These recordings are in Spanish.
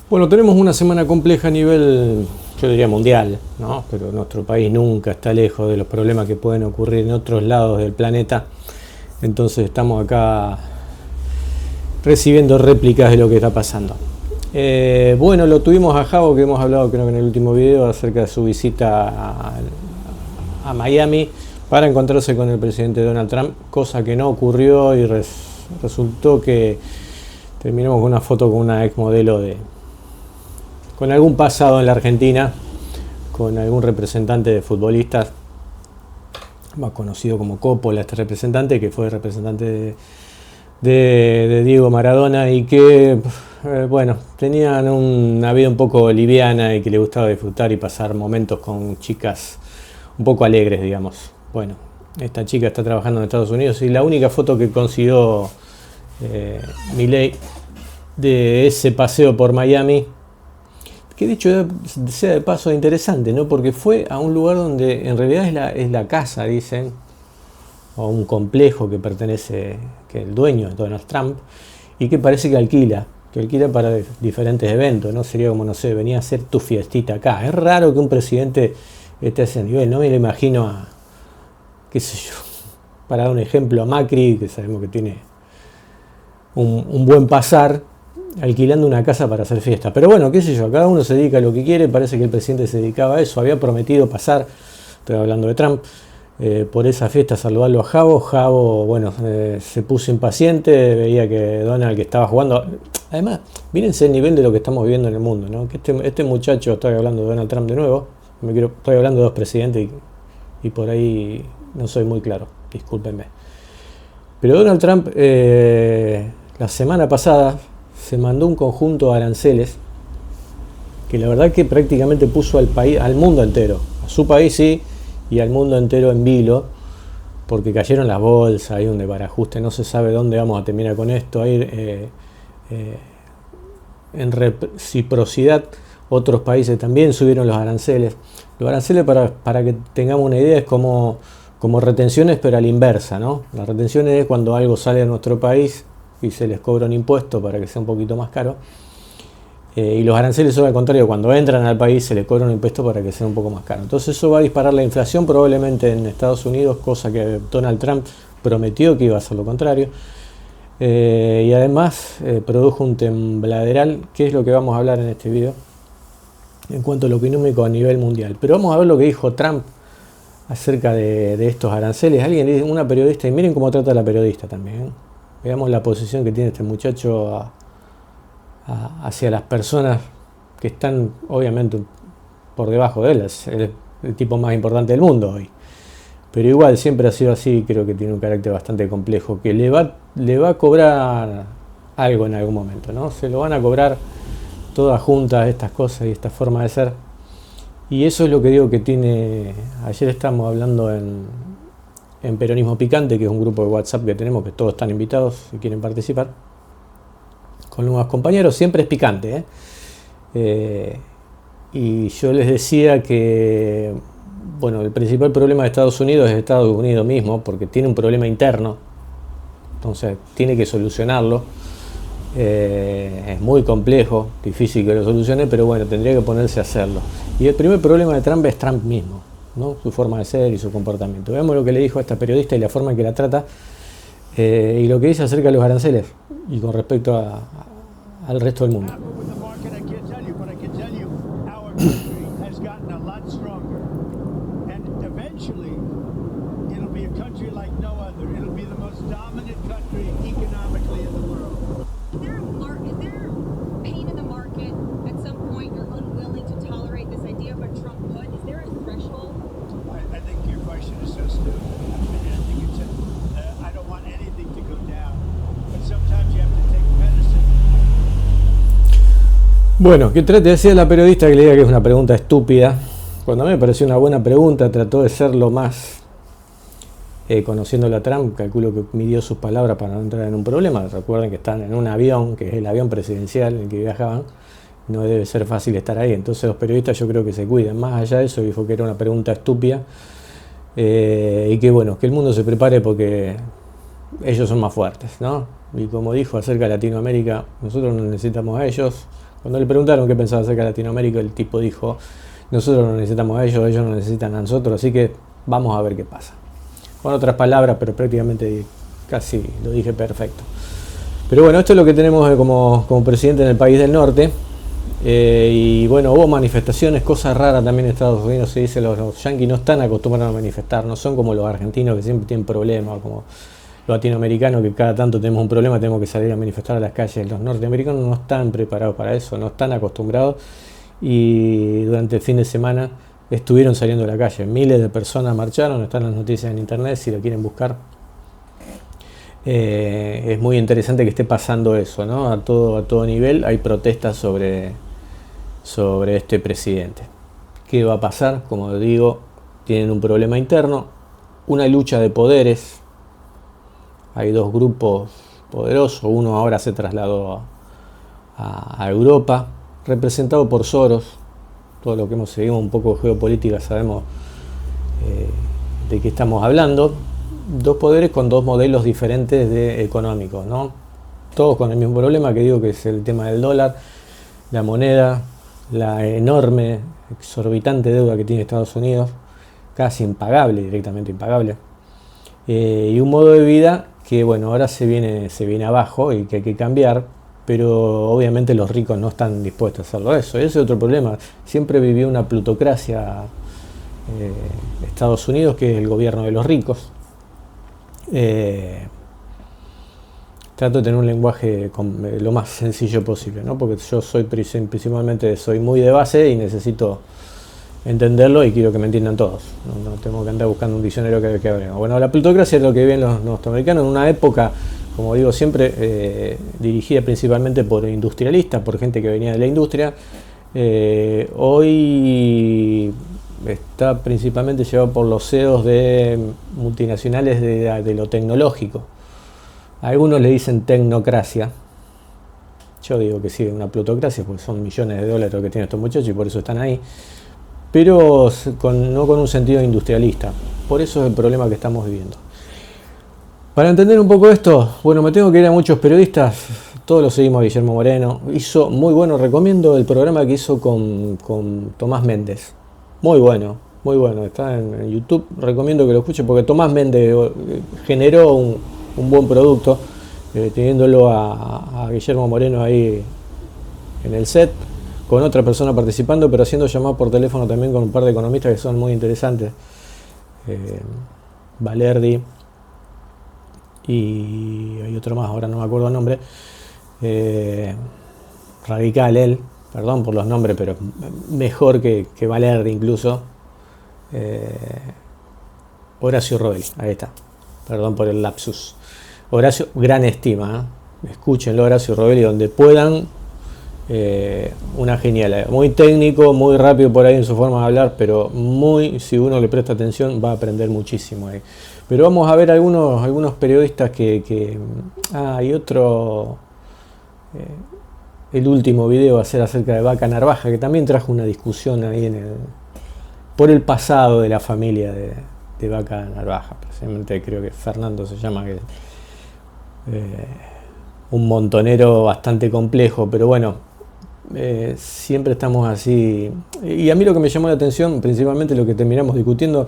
Bueno, tenemos una semana compleja a nivel, yo diría mundial, ¿no? Pero nuestro país nunca está lejos de los problemas que pueden ocurrir en otros lados del planeta. Entonces estamos acá recibiendo réplicas de lo que está pasando. Bueno, lo tuvimos a Javo, que hemos hablado creo que en el último video acerca de su visita a Miami para encontrarse con el presidente Donald Trump, cosa que no ocurrió y resultó que terminamos con una foto con una ex modelo con algún pasado en la Argentina, con algún representante de futbolistas, más conocido como Coppola, este representante, que fue representante de Diego Maradona y que, bueno, tenían una vida un poco liviana y que le gustaba disfrutar y pasar momentos con chicas un poco alegres, digamos. Bueno, esta chica está trabajando en Estados Unidos y la única foto que consiguió Milei de ese paseo por Miami, que dicho sea de paso interesante, ¿no? Porque fue a un lugar donde en realidad es la casa, dicen, o un complejo que pertenece, que el dueño es Donald Trump, y que parece que alquila para diferentes eventos, ¿no? Sería como, no sé, venía a hacer tu fiestita acá. Es raro que un presidente esté a ese nivel, no me lo imagino a, qué sé yo, para dar un ejemplo, a Macri, que sabemos que tiene un buen pasar, alquilando una casa para hacer fiesta. Pero bueno, qué sé yo, cada uno se dedica a lo que quiere, parece que el presidente se dedicaba a eso, había prometido pasar, estoy hablando de Trump, por esa fiesta, saludarlo a Javo, bueno, se puso impaciente, veía que Donald, que estaba jugando, además, mírense el nivel de lo que estamos viviendo en el mundo, ¿no? Que este muchacho, estoy hablando de Donald Trump de nuevo, estoy hablando de dos presidentes y por ahí no soy muy claro, discúlpenme. Pero Donald Trump, la semana pasada, se mandó un conjunto de aranceles que la verdad que prácticamente puso al mundo entero, a su país sí, y al mundo entero en vilo, porque cayeron las bolsas, hay un desbarajuste, no se sabe dónde vamos a terminar con esto. Hay en reciprocidad otros países también subieron los aranceles. Los aranceles, para que tengamos una idea, es como retenciones, pero a la inversa, ¿no? Las retenciones es cuando algo sale de nuestro país y se les cobra un impuesto para que sea un poquito más caro. Y los aranceles son al contrario, cuando entran al país se les cobra un impuesto para que sea un poco más caro. Entonces eso va a disparar la inflación probablemente en Estados Unidos, cosa que Donald Trump prometió que iba a hacer lo contrario. Y además produjo un tembladeral, que es lo que vamos a hablar en este video, en cuanto a lo económico a nivel mundial. Pero vamos a ver lo que dijo Trump acerca de estos aranceles. Una periodista, y miren cómo trata a la periodista también, ¿eh? Veamos la posición que tiene este muchacho hacia las personas que están obviamente por debajo de él. Es el tipo más importante del mundo hoy. Pero igual siempre ha sido así, creo que tiene un carácter bastante complejo, que le va a cobrar algo en algún momento, ¿no? Se lo van a cobrar todas juntas estas cosas y esta forma de ser. Y eso es lo que digo que tiene. Ayer estábamos hablando en Peronismo Picante, que es un grupo de WhatsApp que tenemos, que todos están invitados si quieren participar, con nuevos compañeros, siempre es picante, y yo les decía que, bueno, el principal problema de Estados Unidos es Estados Unidos mismo, porque tiene un problema interno, entonces tiene que solucionarlo. Es muy complejo, difícil que lo solucione, pero bueno, tendría que ponerse a hacerlo. Y el primer problema de Trump es Trump mismo, ¿no? Su forma de ser y su comportamiento. Veamos lo que le dijo a esta periodista y la forma en que la trata, y lo que dice acerca de los aranceles y con respecto al resto del mundo. Bueno, que trate de decir a la periodista que le diga que es una pregunta estúpida. Cuando a mí me pareció una buena pregunta, trató de ser lo más, conociendo a Trump, calculo que midió sus palabras para no entrar en un problema. Recuerden que están en un avión, que es el avión presidencial en el que viajaban, no debe ser fácil estar ahí. Entonces los periodistas yo creo que se cuidan. Más allá de eso, dijo que era una pregunta estúpida, y que bueno, que el mundo se prepare porque ellos son más fuertes, ¿no? Y como dijo acerca de Latinoamérica, nosotros no necesitamos a ellos, Cuando le preguntaron qué pensaba acerca de Latinoamérica, el tipo dijo, nosotros no necesitamos a ellos, ellos no necesitan a nosotros, así que vamos a ver qué pasa. Con otras palabras, pero prácticamente casi lo dije perfecto. Pero bueno, esto es lo que tenemos como presidente en el país del norte. Y bueno, hubo manifestaciones, cosas raras también en Estados Unidos. Se dice los yanquis no están acostumbrados a manifestar, no son como los argentinos que siempre tienen problemas, como los latinoamericanos que cada tanto tenemos un problema, tenemos que salir a manifestar a las calles. Los norteamericanos no están preparados para eso, no están acostumbrados, y durante el fin de semana estuvieron saliendo a la calle. Miles de personas marcharon, están las noticias en internet si lo quieren buscar. Es muy interesante que esté pasando eso, ¿no? A todo nivel hay protestas sobre este presidente. ¿Qué va a pasar? Como digo, tienen un problema interno, una lucha de poderes. Hay dos grupos poderosos, uno ahora se trasladó a Europa, representado por Soros. Todo lo que hemos seguido un poco de geopolítica sabemos de qué estamos hablando. Dos poderes con dos modelos diferentes económicos, ¿no? Todos con el mismo problema, que digo que es el tema del dólar, la moneda, la enorme, exorbitante deuda que tiene Estados Unidos, casi impagable, directamente impagable, y un modo de vida que, bueno, ahora se viene abajo y que hay que cambiar, pero obviamente los ricos no están dispuestos a hacerlo eso. Ese es otro problema. Siempre vivió una plutocracia Estados Unidos, que es el gobierno de los ricos. Trato de tener un lenguaje lo más sencillo posible, ¿no? Porque yo principalmente soy muy de base y necesito entenderlo y quiero que me entiendan todos. No tengo que andar buscando un diccionario que hable. Bueno, la plutocracia es lo que viven los norteamericanos en una época, como digo siempre, dirigida principalmente por industrialistas, por gente que venía de la industria. Hoy está principalmente llevado por los CEOs de multinacionales de lo tecnológico. Algunos le dicen tecnocracia. Yo digo que sí, una plutocracia, porque son millones de dólares lo que tienen estos muchachos y por eso están ahí. Pero no con un sentido industrialista. Por eso es el problema que estamos viviendo. Para entender un poco esto, bueno, me tengo que ir a muchos periodistas. Todos lo seguimos a Guillermo Moreno. Hizo muy bueno, recomiendo el programa que hizo con Tomás Méndez. Muy bueno, está en YouTube, recomiendo que lo escuchen porque Tomás Méndez generó un buen producto, teniéndolo a Guillermo Moreno ahí en el set, con otra persona participando, pero haciendo llamadas por teléfono también con un par de economistas que son muy interesantes, Valerdi y hay otro más, ahora no me acuerdo el nombre, radical él. Perdón por los nombres, pero mejor que Valerdi incluso. Horacio Rovelli, ahí está. Perdón por el lapsus. Horacio, gran estima, ¿eh? Escúchenlo, Horacio Rovelli, donde puedan. Una genial, muy técnico, muy rápido por ahí en su forma de hablar, pero si uno le presta atención, va a aprender muchísimo ahí. Pero vamos a ver algunos periodistas hay otro... el último video va a ser acerca de Vaca Narvaja, que también trajo una discusión ahí por el pasado de la familia de Vaca Narvaja. Precisamente creo que Fernando se llama, que un montonero bastante complejo, pero bueno, siempre estamos así. Y a mí lo que me llamó la atención, principalmente lo que terminamos discutiendo,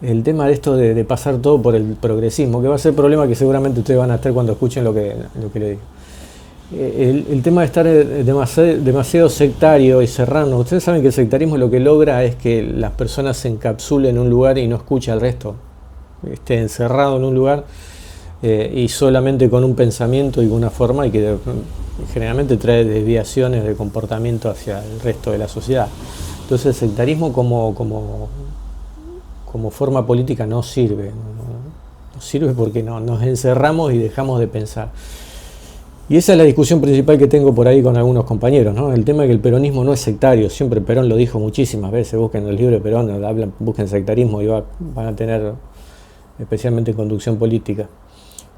el tema de esto de pasar todo por el progresismo, que va a ser problema que seguramente ustedes van a estar cuando escuchen lo que le digo. El tema de estar demasiado sectario y cerrarnos. Ustedes saben que el sectarismo lo que logra es que las personas se encapsulen en un lugar y no escuchen al resto. Esté encerrado en un lugar y solamente con un pensamiento y con una forma, y que generalmente trae desviaciones de comportamiento hacia el resto de la sociedad. Entonces el sectarismo como forma política no sirve. No sirve porque nos encerramos y dejamos de pensar. Y esa es la discusión principal que tengo por ahí con algunos compañeros, ¿no? El tema de que el peronismo no es sectario. Siempre Perón lo dijo muchísimas veces. Busquen el libro de Perón, busquen sectarismo y van a tener, especialmente en conducción política.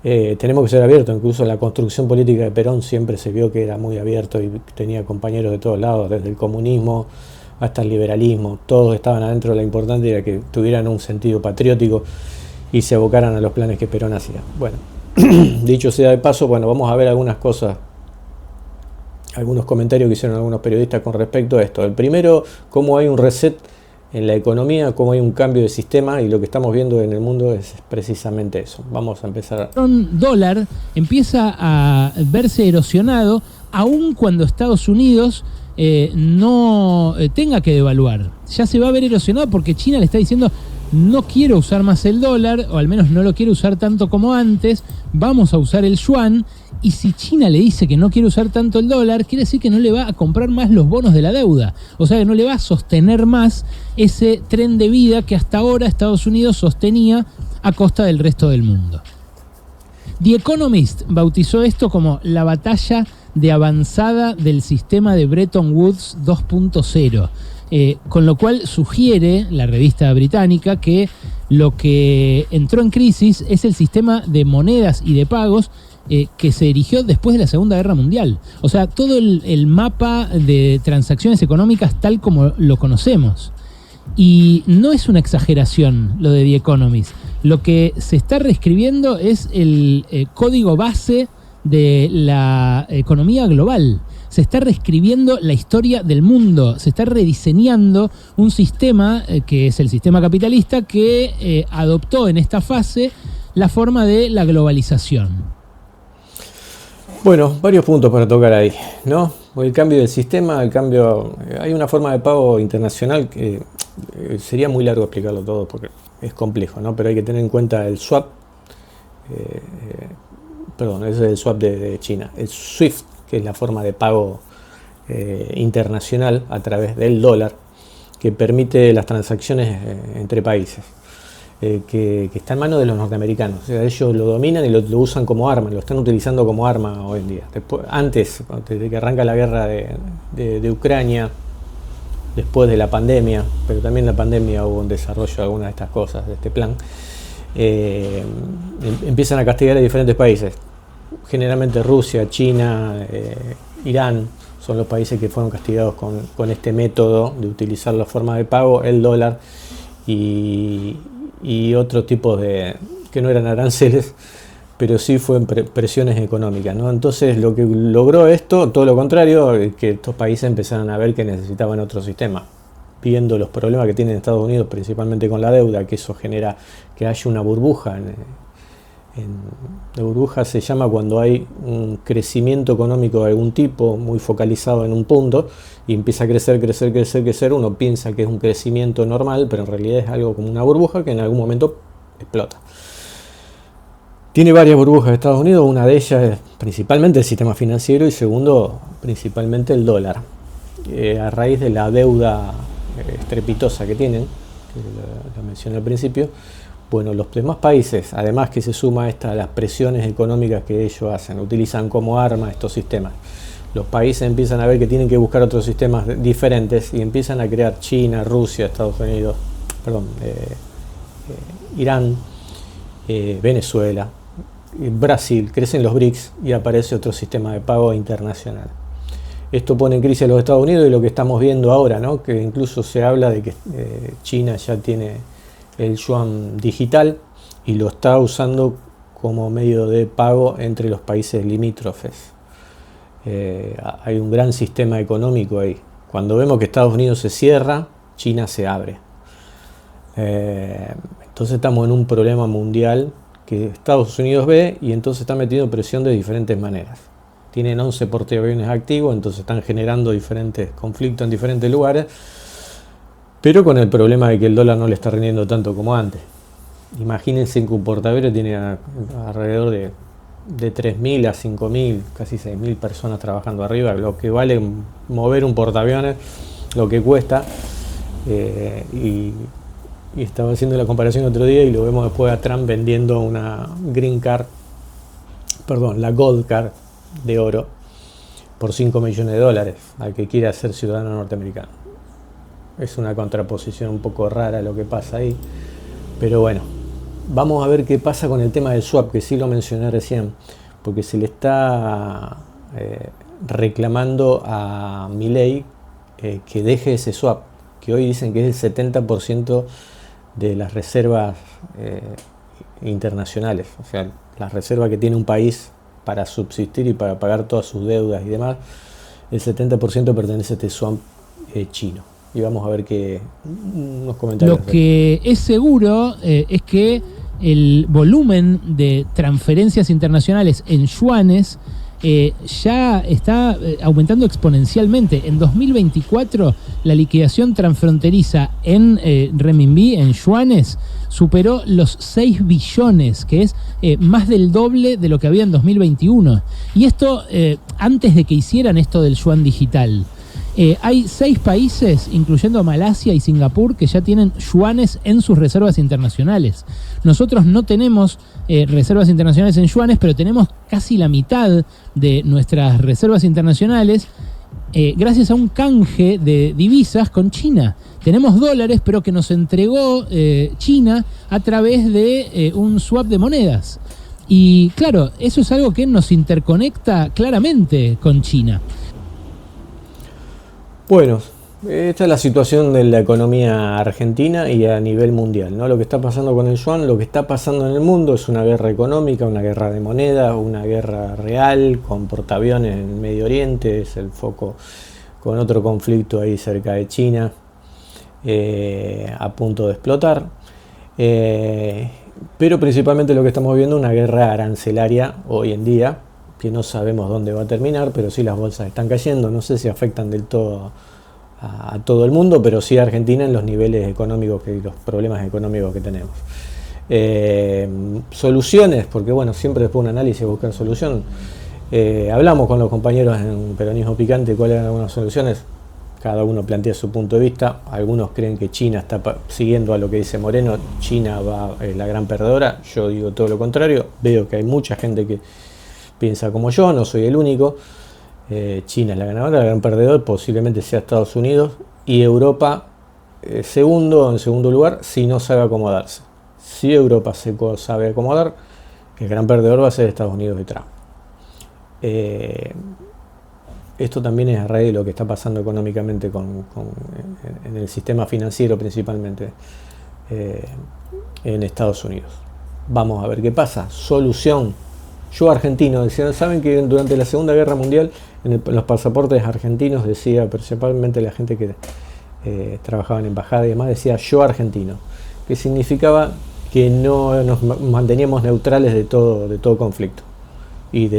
Tenemos que ser abiertos. Incluso la construcción política de Perón siempre se vio que era muy abierto y tenía compañeros de todos lados, desde el comunismo hasta el liberalismo. Todos estaban adentro. Lo importante era que tuvieran un sentido patriótico y se abocaran a los planes que Perón hacía. Bueno, dicho sea de paso, bueno, vamos a ver algunas cosas algunos comentarios que hicieron algunos periodistas con respecto a esto. El primero, cómo hay un reset en la economía, cómo hay un cambio de sistema, y lo que estamos viendo en el mundo es precisamente eso. Vamos a empezar. El dólar empieza a verse erosionado aun cuando Estados Unidos no tenga que devaluar. Ya se va a ver erosionado porque China le está diciendo: no quiero usar más el dólar, o al menos no lo quiero usar tanto como antes, vamos a usar el yuan. Y si China le dice que no quiere usar tanto el dólar, quiere decir que no le va a comprar más los bonos de la deuda. O sea, que no le va a sostener más ese tren de vida que hasta ahora Estados Unidos sostenía a costa del resto del mundo. The Economist bautizó esto como la batalla de avanzada del sistema de Bretton Woods 2.0. Con lo cual sugiere la revista británica que lo que entró en crisis es el sistema de monedas y de pagos que se erigió después de la Segunda Guerra Mundial. O sea, todo el mapa de transacciones económicas tal como lo conocemos. Y no es una exageración lo de The Economist. Lo que se está reescribiendo es el código base de la economía global. Se está reescribiendo la historia del mundo, se está rediseñando un sistema que es el sistema capitalista que adoptó en esta fase la forma de la globalización. Bueno, varios puntos para tocar ahí, ¿no? El cambio del sistema, hay una forma de pago internacional que sería muy largo explicarlo todo porque es complejo, ¿no? Pero hay que tener en cuenta el swap, ese es el swap de China, el SWIFT, que es la forma de pago internacional a través del dólar, que permite las transacciones entre países, que está en manos de los norteamericanos. O sea, ellos lo dominan y lo usan como arma, lo están utilizando como arma hoy en día. Antes de que arranca la guerra de Ucrania, después de la pandemia, pero también en la pandemia hubo un desarrollo de algunas de estas cosas, de este plan, empiezan a castigar a diferentes países. Generalmente Rusia, China, Irán son los países que fueron castigados con este método de utilizar la forma de pago, el dólar y otro tipo que no eran aranceles, pero sí fueron presiones económicas, ¿no? Entonces lo que logró esto, todo lo contrario, es que estos países empezaron a ver que necesitaban otro sistema, viendo los problemas que tienen Estados Unidos, principalmente con la deuda, que eso genera que haya una burbuja. La burbuja se llama cuando hay un crecimiento económico de algún tipo muy focalizado en un punto y empieza a crecer. Uno piensa que es un crecimiento normal, pero en realidad es algo como una burbuja que en algún momento explota. Tiene varias burbujas de Estados Unidos, una de ellas es principalmente el sistema financiero y segundo, principalmente el dólar. A raíz de la deuda estrepitosa que tienen, que lo mencioné al principio, bueno, los demás países, además que se suma a las presiones económicas que ellos hacen, utilizan como arma estos sistemas. Los países empiezan a ver que tienen que buscar otros sistemas diferentes y empiezan a crear China, Rusia, Estados Unidos, Irán, Venezuela, Brasil, crecen los BRICS y aparece otro sistema de pago internacional. Esto pone en crisis a los Estados Unidos y lo que estamos viendo ahora, ¿no? Que incluso se habla de que China ya tiene el yuan digital y lo está usando como medio de pago entre los países limítrofes. Hay un gran sistema económico ahí. Cuando vemos que Estados Unidos se cierra, China se abre. Entonces estamos en un problema mundial que Estados Unidos ve y entonces está metiendo presión de diferentes maneras. Tienen 11 portaaviones activos, entonces están generando diferentes conflictos en diferentes lugares, pero con el problema de que el dólar no le está rindiendo tanto como antes. Imagínense que un portaaviones tiene alrededor de 3.000 a 5.000, casi 6.000 personas trabajando arriba, lo que vale mover un portaaviones, lo que cuesta. Y estaba haciendo la comparación otro día y lo vemos después a Trump vendiendo una la Gold Card de oro por $5 millones al que quiera ser ciudadano norteamericano. Es una contraposición un poco rara lo que pasa ahí, pero bueno, vamos a ver qué pasa con el tema del swap, que sí lo mencioné recién, porque se le está reclamando a Milei que deje ese swap, que hoy dicen que es el 70% de las reservas internacionales, o sea, las reservas que tiene un país para subsistir y para pagar todas sus deudas y demás, el 70% pertenece a este yuan chino. Y vamos a ver unos comentarios. Lo que es seguro es que el volumen de transferencias internacionales en yuanes ya está aumentando exponencialmente. En 2024 la liquidación transfronteriza en renminbi, en yuanes, superó los 6 billones, que es más del doble de lo que había en 2021. Y esto antes de que hicieran esto del yuan digital. Hay 6 países, incluyendo Malasia y Singapur, que ya tienen yuanes en sus reservas internacionales. Nosotros no tenemos reservas internacionales en yuanes, pero tenemos casi la mitad de nuestras reservas internacionales gracias a un canje de divisas con China. Tenemos dólares, pero que nos entregó China a través de un swap de monedas. Y claro, eso es algo que nos interconecta claramente con China. Bueno, esta es la situación de la economía argentina y a nivel mundial, ¿no? Lo que está pasando con el yuan, lo que está pasando en el mundo es una guerra económica, una guerra de moneda, una guerra real con portaaviones en Medio Oriente, es el foco con otro conflicto ahí cerca de China, a punto de explotar. Pero principalmente lo que estamos viendo es una guerra arancelaria hoy en día, que no sabemos dónde va a terminar, pero sí las bolsas están cayendo. No sé si afectan del todo a todo el mundo, pero sí a Argentina en los niveles económicos y los problemas económicos que tenemos. Soluciones, porque bueno, siempre después de un análisis buscar solución. Hablamos con los compañeros en Peronismo Picante cuáles eran algunas soluciones. Cada uno plantea su punto de vista. Algunos creen que China está siguiendo a lo que dice Moreno. China es la gran perdedora. Yo digo todo lo contrario. Veo que hay mucha gente que piensa como yo, no soy el único. China es la ganadora, el gran perdedor posiblemente sea Estados Unidos, y Europa en segundo lugar, si no sabe acomodarse. Si Europa se sabe acomodar, el gran perdedor va a ser Estados Unidos y Trump. Esto también es a raíz de lo que está pasando económicamente en el sistema financiero, principalmente en Estados Unidos. Vamos a ver qué pasa. Solución. Yo argentino, decía, saben que durante la Segunda Guerra Mundial en los pasaportes argentinos decía, principalmente la gente que trabajaba en embajada y demás, decía yo argentino, que significaba que no nos manteníamos neutrales de todo conflicto y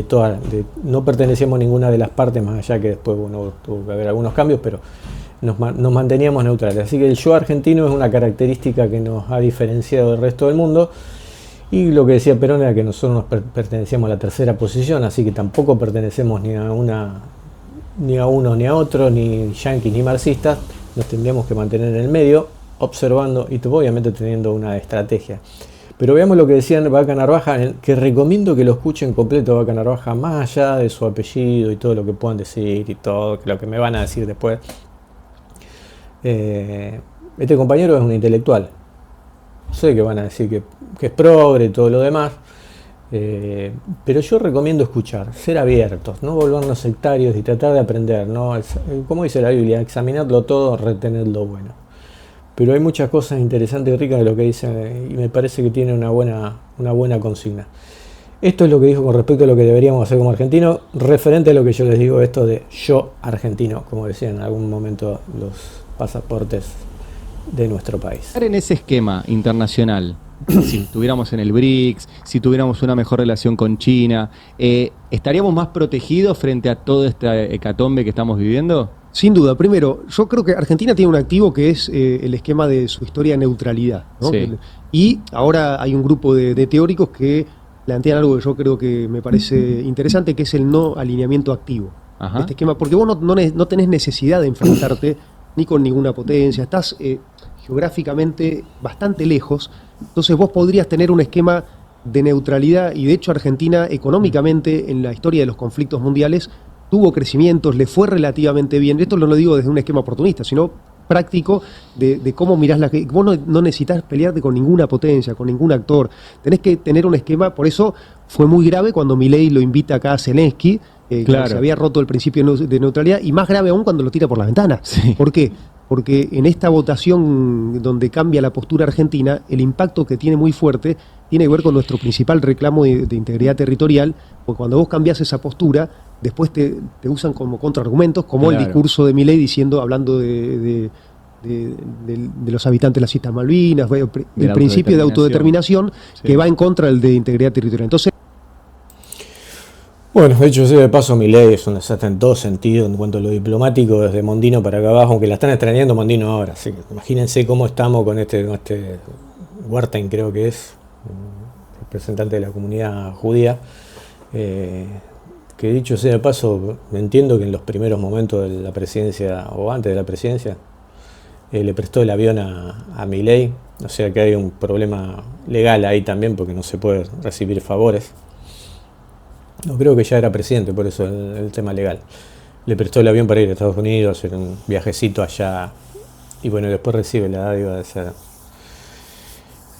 no pertenecíamos a ninguna de las partes, más allá que después tuvo que haber algunos cambios, pero nos manteníamos neutrales. Así que el yo argentino es una característica que nos ha diferenciado del resto del mundo. Y lo que decía Perón era que nosotros nos pertenecíamos a la tercera posición, así que tampoco pertenecemos ni a uno ni a otro, ni yanquis ni marxistas. Nos tendríamos que mantener en el medio, observando y obviamente teniendo una estrategia. Pero veamos lo que decían Vaca Narvaja, que recomiendo que lo escuchen completo Vaca Narvaja, más allá de su apellido y todo lo que puedan decir y todo lo que me van a decir después. Este compañero es un intelectual. Sé que van a decir que es progre y todo lo demás, pero yo recomiendo escuchar, ser abiertos, no volvernos sectarios y tratar de aprender, ¿no? Como dice la Biblia, examinarlo todo, retener lo bueno. Pero hay muchas cosas interesantes y ricas de lo que dice y me parece que tiene una buena consigna. Esto es lo que dijo con respecto a lo que deberíamos hacer como argentinos, referente a lo que yo les digo, esto de yo argentino, como decían en algún momento los pasaportes de nuestro país. En ese esquema internacional, si estuviéramos en el BRICS, si tuviéramos una mejor relación con China, ¿estaríamos más protegidos frente a toda esta hecatombe que estamos viviendo? Sin duda. Primero, yo creo que Argentina tiene un activo que es el esquema de su historia de neutralidad, ¿no? Sí. Y ahora hay un grupo de teóricos que plantean algo que yo creo que me parece interesante, que es el no alineamiento activo. Ajá. Este esquema, porque vos no tenés necesidad de enfrentarte ni con ninguna potencia, estás geográficamente bastante lejos, entonces vos podrías tener un esquema de neutralidad, y de hecho Argentina económicamente en la historia de los conflictos mundiales tuvo crecimientos, le fue relativamente bien. Esto no lo digo desde un esquema oportunista, sino práctico de cómo mirás vos no necesitas pelearte con ninguna potencia, con ningún actor, tenés que tener un esquema. Por eso fue muy grave cuando Milei lo invita acá a Zelensky, Claro. se había roto el principio de neutralidad, y más grave aún cuando lo tira por la ventana. Sí. ¿Por qué? Porque en esta votación donde cambia la postura argentina, el impacto que tiene muy fuerte tiene que ver con nuestro principal reclamo de integridad territorial, porque cuando vos cambiás esa postura, después te usan como contraargumentos, como el Claro. discurso de Milei hablando de los habitantes de las Islas Malvinas, el De la principio de autodeterminación, Sí. que va en contra del de integridad territorial. Entonces, Bueno, de hecho, sí, de paso, Milei es un desastre en todo sentido, en cuanto a lo diplomático, desde Mondino para acá abajo, aunque la están extrañando Mondino ahora. Así que imagínense cómo estamos con este creo que es, un representante de la comunidad judía, que dicho sea de paso, entiendo que en los primeros momentos de la presidencia, o antes de la presidencia, le prestó el avión a Milei, o sea que hay un problema legal ahí también, porque no se puede recibir favores. No creo que ya era presidente, por eso el tema legal. Le prestó el avión para ir a Estados Unidos, hacer un viajecito allá. Y bueno, después recibe la dádiva de ser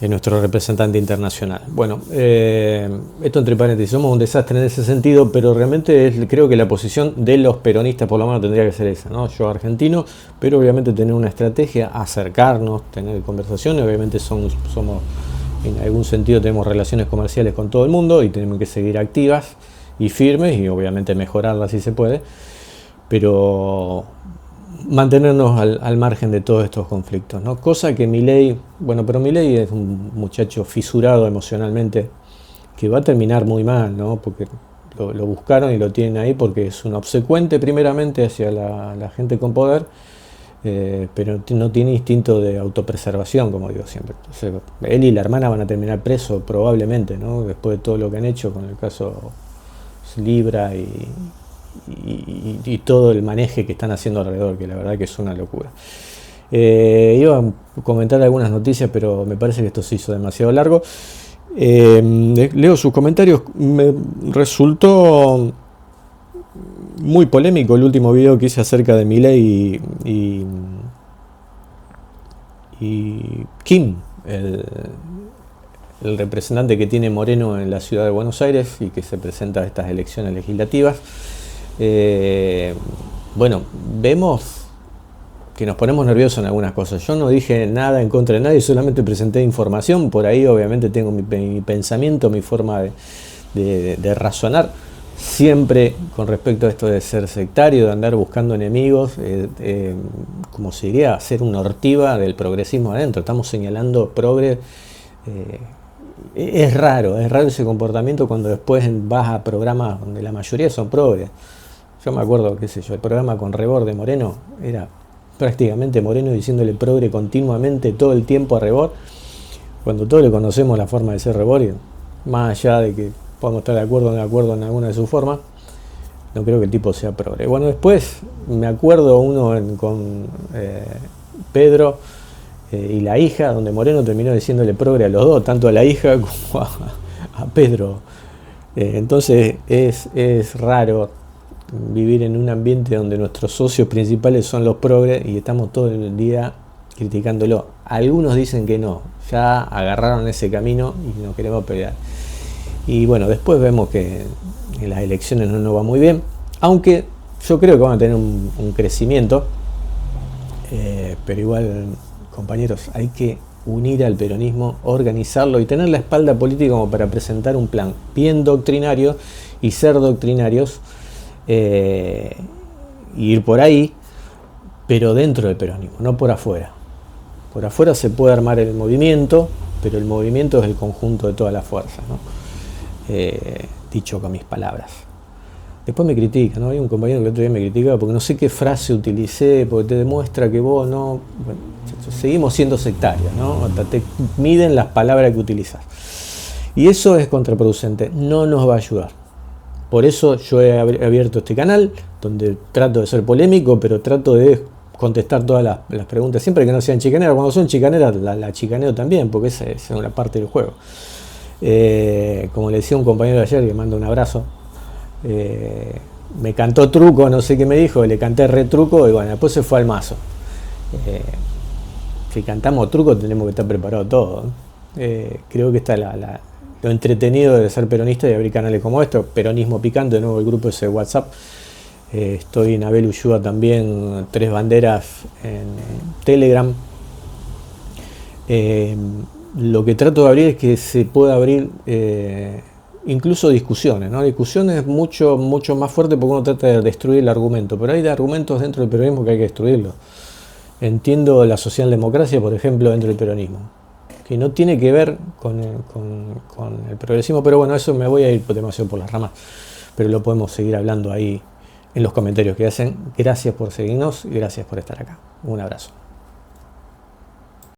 nuestro representante internacional. Bueno, esto entre paréntesis, somos un desastre en ese sentido, pero realmente creo que la posición de los peronistas por lo menos tendría que ser esa, ¿no? Yo argentino, pero obviamente tener una estrategia, acercarnos, tener conversaciones, obviamente somos, en algún sentido tenemos relaciones comerciales con todo el mundo y tenemos que seguir activas y firmes y obviamente mejorarlas si se puede, pero mantenernos al margen de todos estos conflictos, ¿no? Cosa que Milei, pero Milei es un muchacho fisurado emocionalmente que va a terminar muy mal, ¿no? Porque lo buscaron y lo tienen ahí porque es un obsecuente primeramente hacia la gente con poder, pero no tiene instinto de autopreservación, como digo siempre. Entonces, él y la hermana van a terminar presos probablemente, ¿no? Después de todo lo que han hecho con el caso Libra y todo el maneje que están haciendo alrededor, que la verdad que es una locura. Iba a comentar algunas noticias, pero me parece que esto se hizo demasiado largo. Leo sus comentarios. Me resultó muy polémico el último video que hice acerca de Milei y Kim, el representante que tiene Moreno en la ciudad de Buenos Aires y que se presenta a estas elecciones legislativas. Vemos que nos ponemos nerviosos en algunas cosas. Yo no dije nada en contra de nadie, solamente presenté información. Por ahí obviamente tengo mi pensamiento, mi forma de razonar, siempre con respecto a esto de ser sectario, de andar buscando enemigos, como se diría, hacer una ortiva del progresismo adentro. Estamos señalando progres. Es raro ese comportamiento cuando después vas a programas donde la mayoría son progres. Yo me acuerdo, el programa con Rebord de Moreno era prácticamente Moreno diciéndole progre continuamente todo el tiempo a Rebord, cuando todos le conocemos la forma de ser Rebord, y más allá de que podamos estar de acuerdo o no de acuerdo en alguna de sus formas, no creo que el tipo sea progre. Bueno, después me acuerdo con Pedro y la hija, donde Moreno terminó diciéndole progre a los dos, tanto a la hija como a Pedro. Entonces es raro vivir en un ambiente donde nuestros socios principales son los progres y estamos todo el día criticándolo. Algunos dicen que no, ya agarraron ese camino y no queremos pelear. Y bueno, después vemos que en las elecciones no nos va muy bien, aunque yo creo que van a tener un crecimiento, pero igual, compañeros, hay que unir al peronismo, organizarlo y tener la espalda política como para presentar un plan bien doctrinario y ser doctrinarios, y ir por ahí, pero dentro del peronismo, no por afuera. Por afuera se puede armar el movimiento, pero el movimiento es el conjunto de todas las fuerzas, ¿no? Dicho con mis palabras. Después me critican, ¿no? Hay un compañero que el otro día me criticaba porque no sé qué frase utilicé, porque te demuestra que vos no... Bueno, seguimos siendo sectarios, ¿no? Te miden las palabras que utilizas. Y eso es contraproducente, no nos va a ayudar. Por eso yo he abierto este canal, donde trato de ser polémico, pero trato de contestar todas las preguntas, siempre que no sean chicaneras. Cuando son chicaneras, la chicaneo también, porque esa es una parte del juego. Como le decía un compañero de ayer, que mando un abrazo, me cantó truco, no sé qué me dijo, le canté retruco y bueno, después se fue al mazo. Si cantamos truco tenemos que estar preparados todos, ¿no? Creo que está lo entretenido de ser peronista y abrir canales como esto, Peronismo Picante, de nuevo el grupo ese de WhatsApp. Estoy en Abel Ushua también, 3 banderas en Telegram. Lo que trato de abrir es que se pueda abrir incluso discusiones, ¿no? Discusiones mucho más fuertes porque uno trata de destruir el argumento, pero hay de argumentos dentro del peronismo que hay que destruirlos. Entiendo la socialdemocracia, por ejemplo, dentro del peronismo, que no tiene que ver con el progresismo, pero bueno, eso me voy a ir demasiado por las ramas, pero lo podemos seguir hablando ahí en los comentarios que hacen. Gracias por seguirnos y gracias por estar acá. Un abrazo.